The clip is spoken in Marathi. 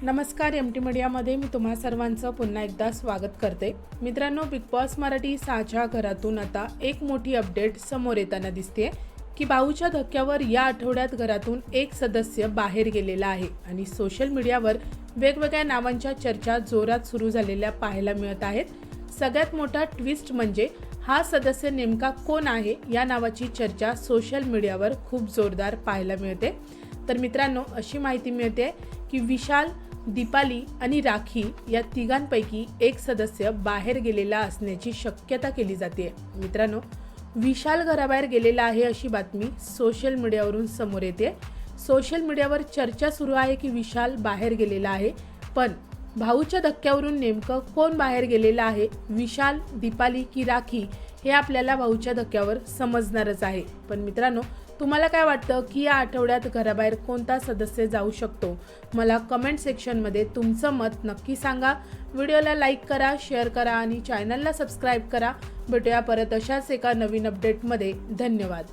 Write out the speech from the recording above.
नमस्कार, एम.टी. मीडियामध्ये मी तुम्हा सर्वांचं पुन्हा एकदा स्वागत करते. मित्रांनो, बिग बॉस मराठी 6च्या घरातून आता एक मोठी अपडेट समोर येताना दिसते की भाऊच्या धक्क्यावर या आठवड्यात घरातून एक सदस्य बाहेर गेलेला आहे आणि सोशल मीडियावर वेगवेगळ्या नावांच्या चर्चा जोरात सुरू झालेल्या पाहायला मिळत आहेत. सगळ्यात मोठा ट्विस्ट म्हणजे हा सदस्य नेमका कोण आहे या नावाची चर्चा सोशल मीडियावर खूप जोरदार पाहायला मिळते. तर मित्रांनो, अशी माहिती मिळते की विशाल, दीपाली आणि राखी या तिघांपैकी एक सदस्य बाहेर गेलेला असण्याची शक्यता केली जाते. मित्रांनो, विशाल घराबाहेर गेलेला आहे अशी बातमी सोशल मीडियावरून समोर येते. सोशल मीडियावर चर्चा सुरू आहे की विशाल बाहेर गेलेला आहे, पण भाऊच्या धक्क्यावरून नेमकं कोण बाहेर गेलेलं आहे, विशाल, दीपाली की राखी, हे आपल्याला भाऊच्या धक्क्यावर समजणारच आहे. पण मित्रांनो, तुम्हाला काय वाटतं की या आठवड्यात घराबाहेर कोणता सदस्य जाऊ शकतो? मला कमेंट सेक्शनमध्ये तुमचं मत नक्की सांगा. व्हिडिओला लाईक करा, शेअर करा आणि चॅनलला सबस्क्राईब करा. भेटूया परत अशाच एका नवीन अपडेटमध्ये. धन्यवाद.